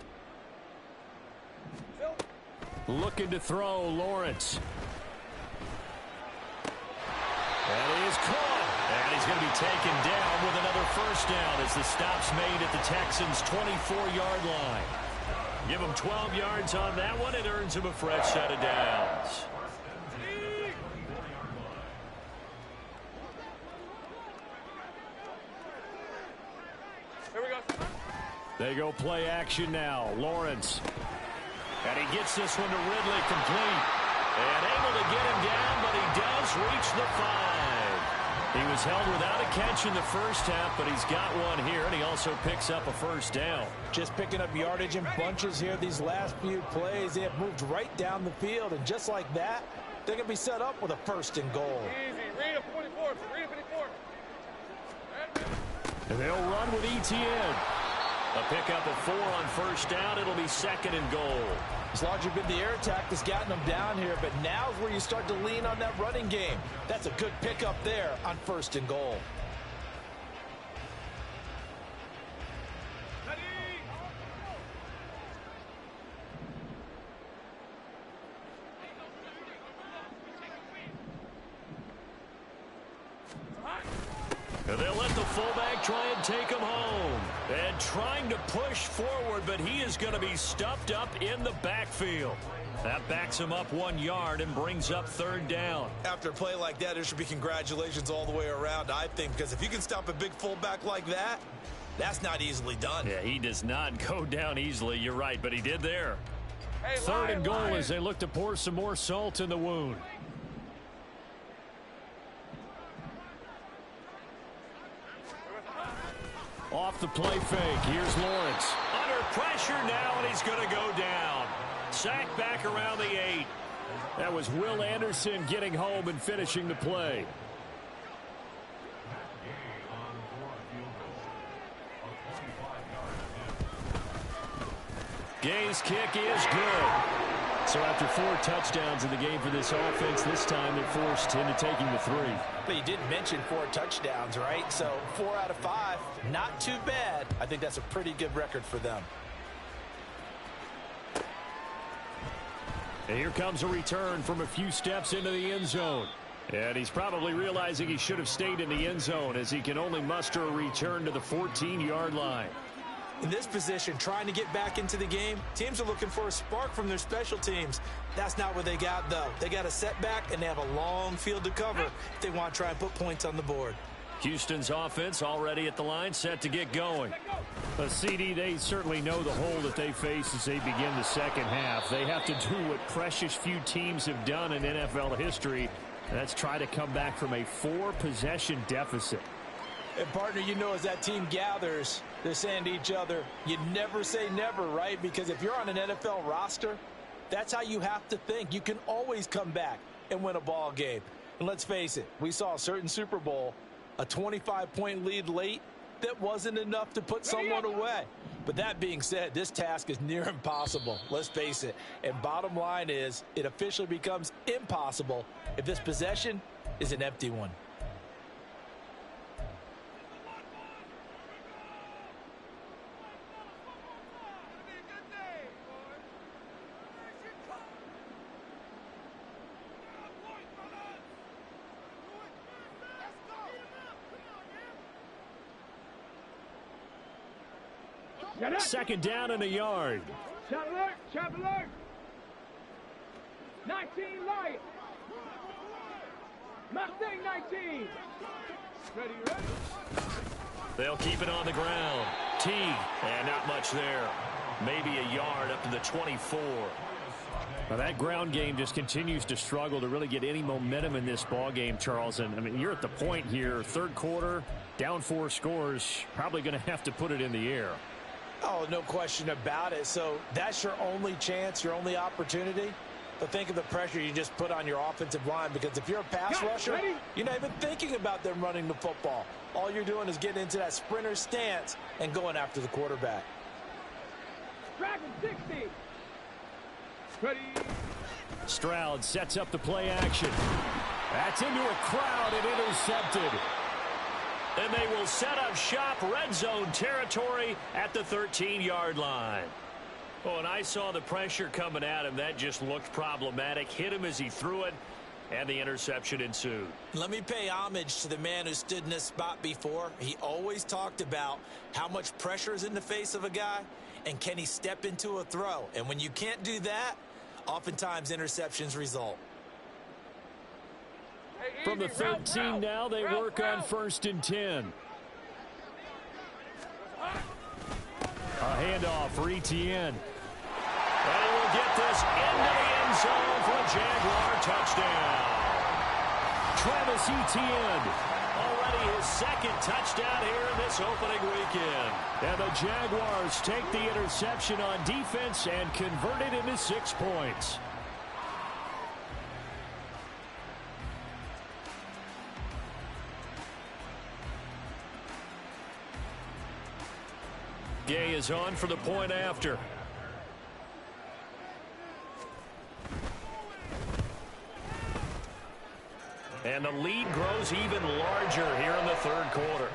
Looking to throw, Lawrence. And he is caught. And he's going to be taken down with another 1st down as the stop's made at the Texans' 24-yard line. Give him 12 yards on that one. It earns him a fresh set of downs. They go play action now. Lawrence. And he gets this one to Ridley complete. And able to get him down, but he does reach the 5. He was held without a catch in the first half, but he's got one here, and he also picks up a 1st down. Just picking up yardage in bunches here these last few plays. They have moved right down the field, and just like that, they're going to be set up with a 1st and goal. Easy. Read a 44. Read a 54. And they'll run with ETN. A pickup of 4 on 1st down. It'll be 2nd and goal. It's largely been the air attack that's gotten them down here, but now's where you start to lean on that running game. That's a good pickup there on 1st and goal. And they'll let the fullback try and take him home. And trying to push forward, but he is going to be stuffed up in the backfield. That backs him up 1 yard and brings up 3rd down. After a play like that, there should be congratulations all the way around, I think, because if you can stop a big fullback like that, that's not easily done. Yeah, he does not go down easily. You're right, but he did there. Hey, 3rd and goal as they look to pour some more salt in the wound. Off the play fake. Here's Lawrence. Under pressure now, and he's going to go down. Sacked back around the 8. That was Will Anderson getting home and finishing the play. Gay's kick is good. So after 4 touchdowns in the game for this offense, this time they're forced into taking the 3. But you did mention 4 touchdowns, right? So 4 out of 5, not too bad. I think that's a pretty good record for them. And here comes a return from a few steps into the end zone. And he's probably realizing he should have stayed in the end zone as he can only muster a return to the 14-yard line. In this position, trying to get back into the game, teams are looking for a spark from their special teams. That's not what they got, though. They got a setback, and they have a long field to cover if they want to try and put points on the board. Houston's offense already at the line, set to get going. But CD, they certainly know the hole that they face as they begin the second half. They have to do what precious few teams have done in NFL history, and that's try to come back from a 4-possession deficit. And, partner, you know, as that team gathers, they're saying to each other, you never say never, right? Because if you're on an NFL roster, that's how you have to think. You can always come back and win a ball game. And let's face it, we saw a certain Super Bowl, a 25-point lead late, that wasn't enough to put someone away. But that being said, this task is near impossible. Let's face it. And bottom line is, it officially becomes impossible if this possession is an empty one. Second down and a yard. Chop alert, chop alert. 19 light. Mustang 19. Ready. They'll keep it on the ground. Teague, and not much there. Maybe a yard up to the 24. Now that ground game just continues to struggle to really get any momentum in this ball game, Charles. And I mean, you're at the point here, third quarter, down 4 scores, probably going to have to put it in the air. Oh, no question about it. So that's your only chance, your only opportunity. But think of the pressure you just put on your offensive line, because if you're a pass rusher, you're not even thinking about them running the football. All you're doing is getting into that sprinter stance and going after the quarterback. Dragon 60. Ready. Stroud sets up the play action. That's into a crowd and intercepted. And they will set up shop, red zone territory at the 13-yard line. Oh, and I saw the pressure coming at him. That just looked problematic. Hit him as he threw it, and the interception ensued. Let me pay homage to the man who stood in this spot before. He always talked about how much pressure is in the face of a guy, and can he step into a throw. And when you can't do that, oftentimes interceptions result. From the 13 now, they work on 1st and 10. A handoff for Etienne. And he will get this into the end zone for a Jaguar touchdown. Travis Etienne, already his second touchdown here in this opening weekend. And the Jaguars take the interception on defense and convert it into 6 points. Gay is on for the point after. And the lead grows even larger here in the third quarter.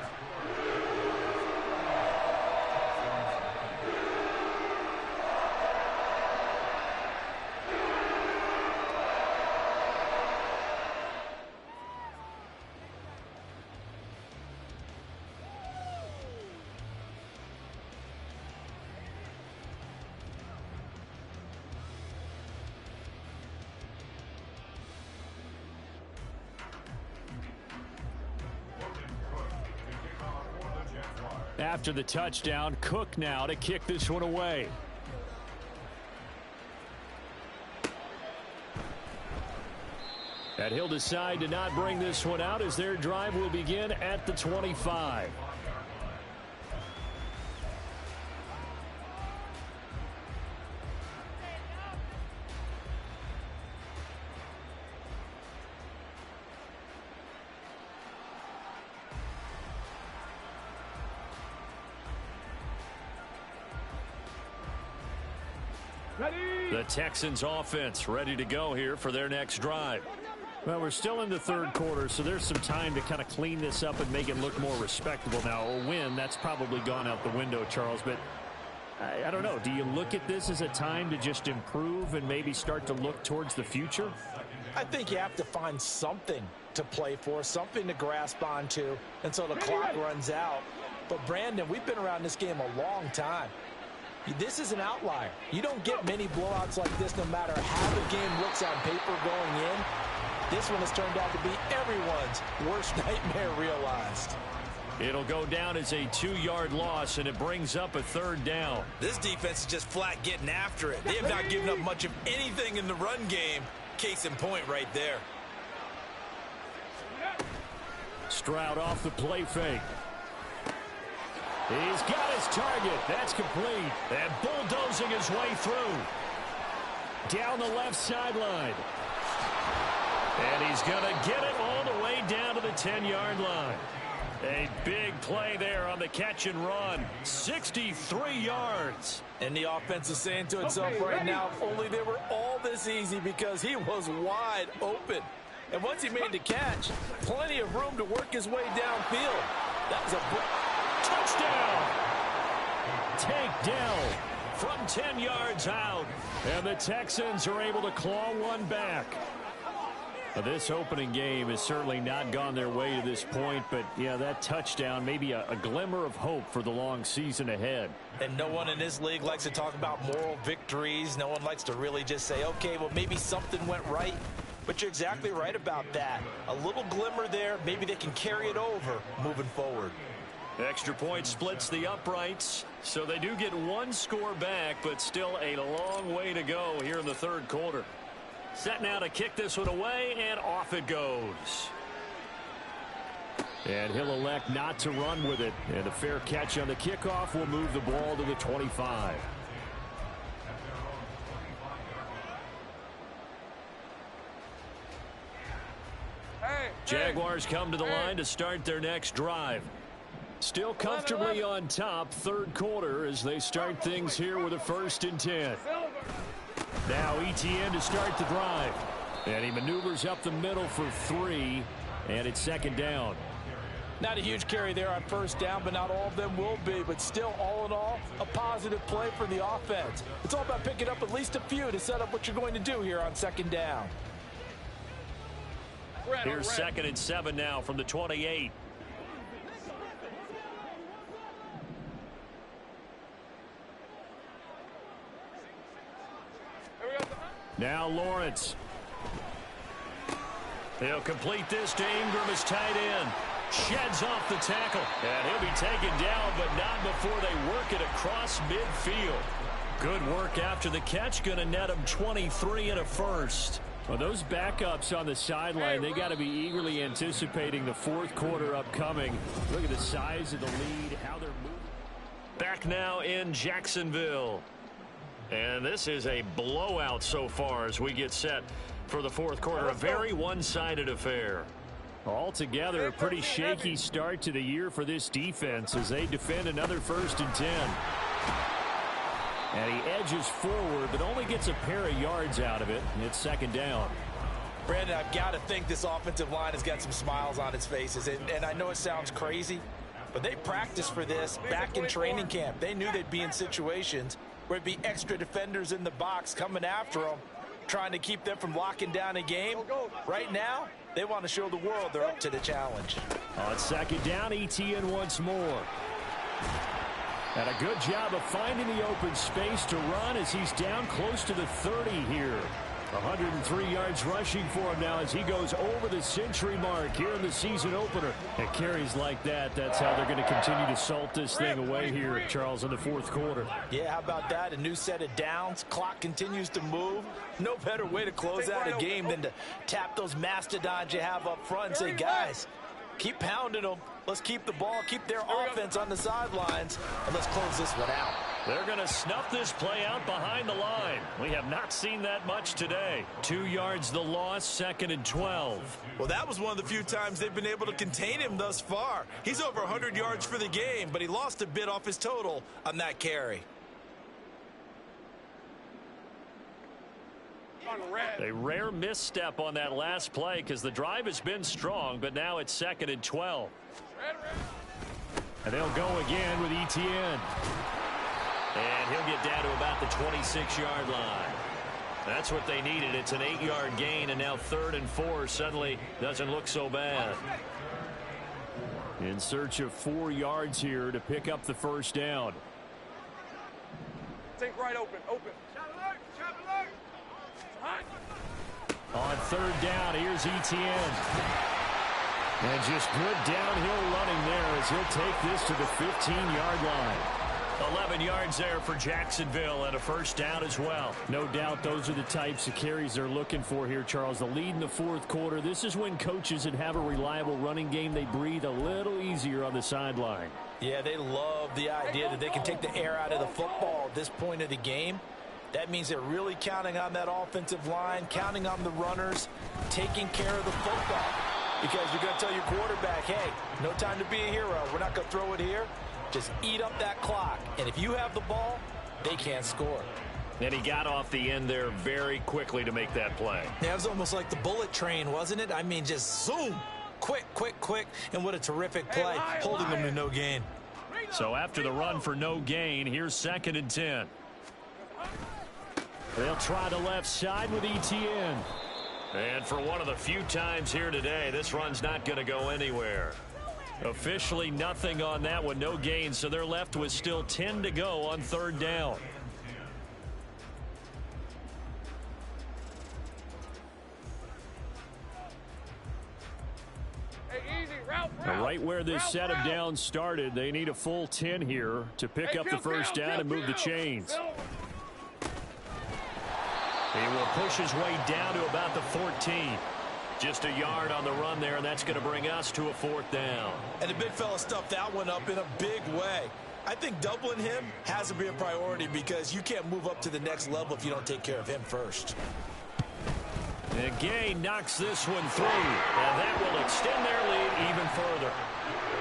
After the touchdown, Cook now to kick this one away. And he'll decide to not bring this one out as their drive will begin at the 25. The Texans offense ready to go here for their next drive. Well, we're still in the third quarter, so there's some time to kind of clean this up and make it look more respectable. Now, a win, that's probably gone out the window, Charles, but I don't know. Do you look at this as a time to just improve and maybe start to look towards the future? I think you have to find something to play for, something to grasp onto until the clock runs out. But, Brandon, we've been around this game a long time. This is an outlier. You don't get many blowouts like this no matter how the game looks on paper going in. This one has turned out to be everyone's worst nightmare realized. It'll go down as a 2-yard loss, and it brings up a 3rd down. This defense is just flat getting after it. They have not given up much of anything in the run game. Case in point right there. Stroud off the play fake. He's got his target. That's complete. And bulldozing his way through. Down the left sideline. And he's going to get it all the way down to the 10-yard line. A big play there on the catch and run. 63 yards. And the offense is saying to itself right now, if only they were all this easy, because he was wide open. And once he made the catch, plenty of room to work his way downfield. That was a touchdown. Takedown from 10 yards out. And the Texans are able to claw one back. This opening game has certainly not gone their way to this point, but, yeah, that touchdown, maybe a glimmer of hope for the long season ahead. And no one in this league likes to talk about moral victories. No one likes to really just say, okay, well, maybe something went right. But you're exactly right about that. A little glimmer there. Maybe they can carry it over moving forward. Extra point splits the uprights, so they do get one score back, but still a long way to go here in the 3rd quarter. Set now to kick this one away, and off it goes. And he'll elect not to run with it. And a fair catch on the kickoff will move the ball to the 25. Jaguars come to the line to start their next drive. Still comfortably on top, 3rd quarter, as they start things here with a 1st and 10. Now ETN to start the drive. And he maneuvers up the middle for 3, and it's 2nd down. Not a huge carry there on 1st down, but not all of them will be. But still, all in all, a positive play for the offense. It's all about picking up at least a few to set up what you're going to do here on 2nd down. Here's 2nd and 7 now from the 28. Now Lawrence. He'll complete this to Ingram as tight end. Sheds off the tackle. And he'll be taken down, but not before they work it across midfield. Good work after the catch. Going to net him 23 and a 1st. Well, those backups on the sideline, they got to be eagerly anticipating the 4th quarter upcoming. Look at the size of the lead, how they're moving. Back now in Jacksonville. And this is a blowout so far as we get set for the 4th quarter. A very one-sided affair. Altogether, a pretty shaky start to the year for this defense as they defend another 1st and 10. And he edges forward, but only gets a pair of yards out of it. It's 2nd down. Brandon, I've got to think this offensive line has got some smiles on its faces. And I know it sounds crazy, but they practiced for this back in training camp. They knew they'd be in situations where it'd be extra defenders in the box coming after them, trying to keep them from locking down a game. Right now, they want to show the world they're up to the challenge. On 2nd down, ETN once more. And a good job of finding the open space to run as he's down close to the 30 here. 103 yards rushing for him now as he goes over the century mark here in the season opener. And carries like that, that's how they're going to continue to salt this thing away here, Charles, in the 4th quarter. Yeah, how about that? A new set of downs. Clock continues to move. No better way to close out a game than to tap those mastodons you have up front and say, guys, keep pounding them. Let's keep the ball, keep their offense on the sidelines, and let's close this one out. They're going to snuff this play out behind the line. We have not seen that much today. 2 yards the loss, 2nd and 12. Well, that was one of the few times they've been able to contain him thus far. He's over 100 yards for the game, but he lost a bit off his total on that carry. A rare misstep on that last play because the drive has been strong, but now it's 2nd and 12. And they'll go again with ETN. And he'll get down to about the 26-yard line. That's what they needed. It's an 8-yard gain, and now 3rd and 4 suddenly doesn't look so bad. In search of 4 yards here to pick up the first down. Take right open. On 3rd down, here's Etienne. And just good downhill running there as he'll take this to the 15-yard line. 11 yards there for Jacksonville and a first down as well. No doubt those are the types of carries they're looking for here, Charles. The lead in the 4th quarter. This is when coaches that have a reliable running game, they breathe a little easier on the sideline. Yeah, they love the idea that they can take the air out of the football at this point of the game. That means they're really counting on that offensive line, counting on the runners, taking care of the football. Because you're going to tell your quarterback, hey, no time to be a hero. We're not going to throw it here. Just eat up that clock. And if you have the ball, they can't score. And he got off the end there very quickly to make that play. Yeah, it was almost like the bullet train, wasn't it? I mean, just zoom. Quick. And what a terrific play, holding them to no gain. So after the run for no gain, here's 2nd and 10. They'll try the left side with Etienne. And for one of the few times here today, this run's not going to go anywhere. Officially nothing on that one, no gain, so they're left with still 10 to go on 3rd down. Right where this set of downs started, they need a full 10 here to pick up the first down and move the chains. He will push his way down to about the 14. Just a yard on the run there, and that's going to bring us to a 4th down. And the big fella stuffed that one up in a big way. I think doubling him has to be a priority because you can't move up to the next level if you don't take care of him first. And Gay knocks this one through, and that will extend their lead even further.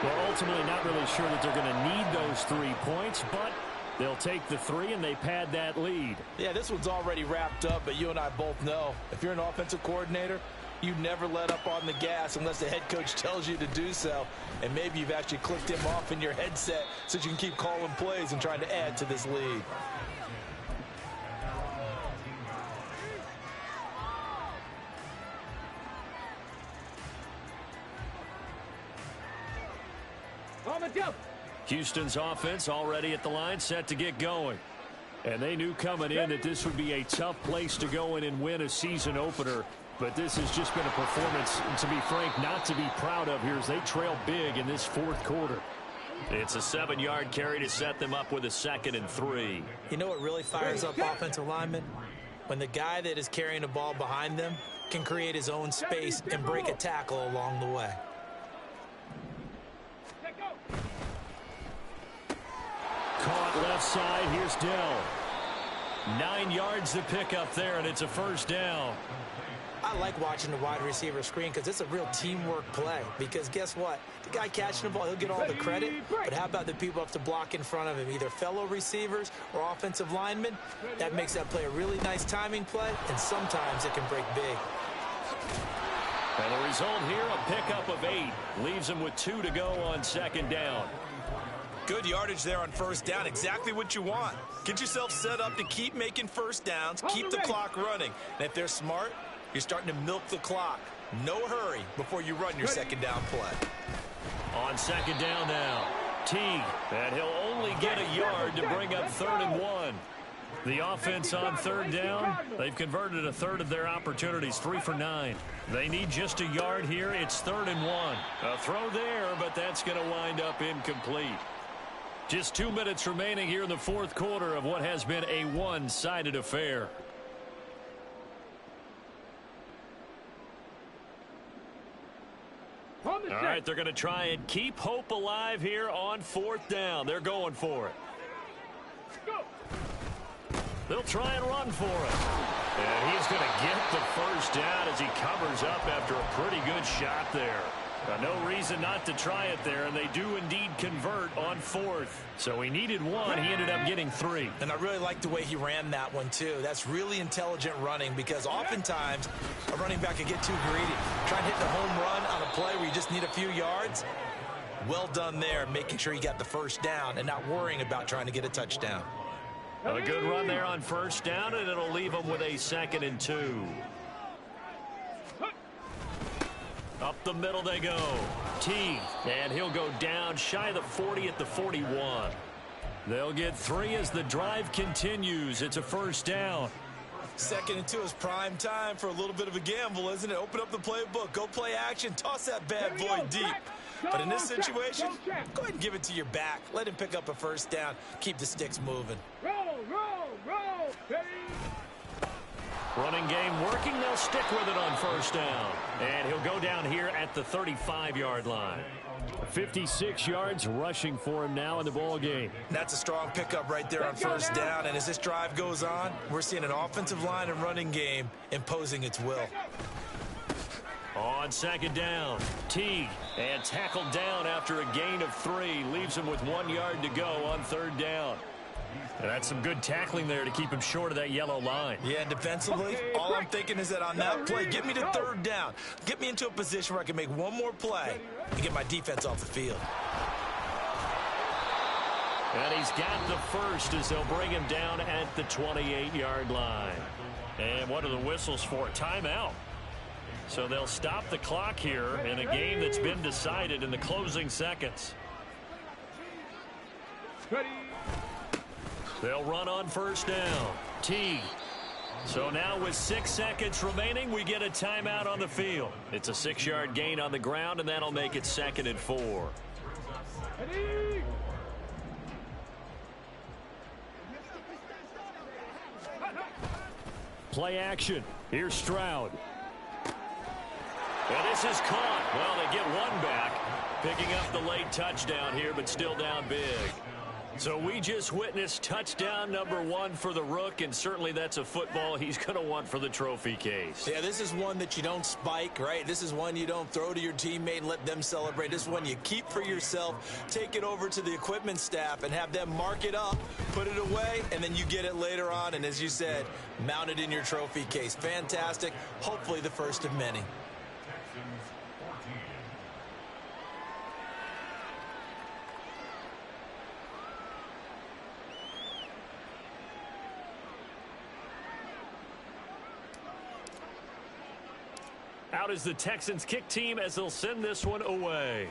Well, ultimately not really sure that they're going to need those 3 points, but they'll take the 3 and they pad that lead. Yeah, this one's already wrapped up, but you and I both know if you're an offensive coordinator, you never let up on the gas unless the head coach tells you to do so. And maybe you've actually clicked him off in your headset so you can keep calling plays and trying to add to this lead. Houston's offense already at the line, set to get going. And they knew coming in that this would be a tough place to go in and win a season opener. But this has just been a performance, to be frank, not to be proud of here as they trail big in this 4th quarter. It's a 7-yard carry to set them up with a 2nd and 3. You know what really fires up offensive linemen? When the guy that is carrying the ball behind them can create his own space and break a tackle along the way. Caught left side, here's Dell. 9 yards to pick up there, and it's a first down. I like watching the wide receiver screen because it's a real teamwork play. Because guess what? The guy catching the ball, he'll get all the credit. But how about the people up to block in front of him, either fellow receivers or offensive linemen? That makes that play a really nice timing play, and sometimes it can break big. And the result here, a pickup of 8. Leaves them with 2 to go on 2nd down. Good yardage there on first down. Exactly what you want. Get yourself set up to keep making first downs, keep the clock running. And if they're smart, you're starting to milk the clock. No hurry before you run your 2nd down play. On 2nd down now, Teague, and he'll only get a yard to bring up 3rd and 1. The offense on 3rd down, they've converted a 1/3 of their opportunities, 3 for 9. They need just a yard here. It's 3rd and 1. A throw there, but that's going to wind up incomplete. Just 2 minutes remaining here in the 4th quarter of what has been a one-sided affair. All right, they're going to try and keep hope alive here on 4th down. They're going for it. They'll try and run for it. And he's going to get the first down as he covers up after a pretty good shot there. No reason not to try it there, and they do indeed convert on 4th. So he needed 1. He ended up getting 3. And I really like the way he ran that one, too. That's really intelligent running because oftentimes a running back can get too greedy. Trying to hit the home run on a play where you just need a few yards. Well done there, making sure he got the first down and not worrying about trying to get a touchdown. A good run there on first down, and it'll leave them with a 2nd and 2. Up the middle they go. T, and he'll go down shy of the 40 at the 41. They'll get 3 as the drive continues. It's a first down. 2nd and 2 is prime time for a little bit of a gamble, isn't it? Open up the playbook, go play action, toss that bad boy deep. But in this situation, go ahead and give it to your back. Let him pick up a first down. Keep the sticks moving. Roll, steady. Running game working. They'll stick with it on first down. And he'll go down here at the 35-yard line. 56 yards rushing for him now in the ball game. That's a strong pickup right there on first down. And as this drive goes on, we're seeing an offensive line and running game imposing its will. On 2nd down, Teague, and tackled down after a gain of 3. Leaves him with 1 yard to go on 3rd down. And that's some good tackling there to keep him short of that yellow line. Yeah, and defensively, all I'm thinking is that on that play, get me to 3rd down. Get me into a position where I can make one more play and get my defense off the field. And he's got the first as they'll bring him down at the 28-yard line. And what are the whistles for? Timeout. So they'll stop the clock here in a game that's been decided in the closing seconds. They'll run on first down. T. So now with 6 seconds remaining, we get a timeout on the field. It's a 6-yard gain on the ground, and that'll make it 2nd and 4. Play action. Here's Stroud. And this is caught. Well, they get one back. Picking up the late touchdown here, but still down big. So we just witnessed touchdown number 1 for the Rook, and certainly that's a football he's going to want for the trophy case. Yeah, this is one that you don't spike, right? This is one you don't throw to your teammate and let them celebrate. This is one you keep for yourself, take it over to the equipment staff and have them mark it up, put it away, and then you get it later on. And as you said, mount it in your trophy case. Fantastic. Hopefully the first of many. Out is the Texans kick team as they'll send this one away.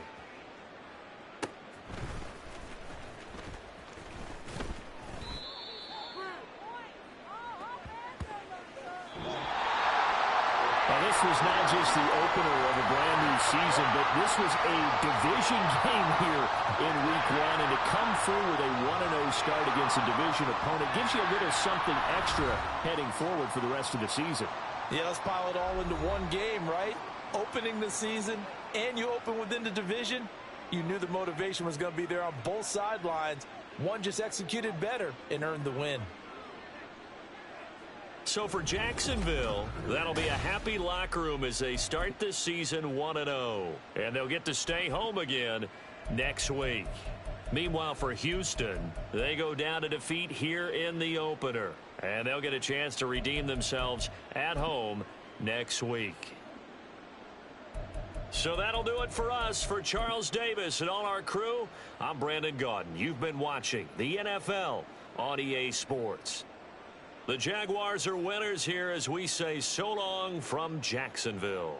Now, this was not just the opener of a brand new season, but this was a division game here in week 1. And to come through with a 1-0 start against a division opponent gives you a little something extra heading forward for the rest of the season. Yeah, let's pile it all into one game, right? Opening the season, and you open within the division. You knew the motivation was going to be there on both sidelines. One just executed better and earned the win. So for Jacksonville, that'll be a happy locker room as they start this season 1-0. And they'll get to stay home again next week. Meanwhile, for Houston, they go down to defeat here in the opener. And they'll get a chance to redeem themselves at home next week. So that'll do it for us. For Charles Davis and all our crew, I'm Brandon Gaudin. You've been watching the NFL on EA Sports. The Jaguars are winners here as we say so long from Jacksonville.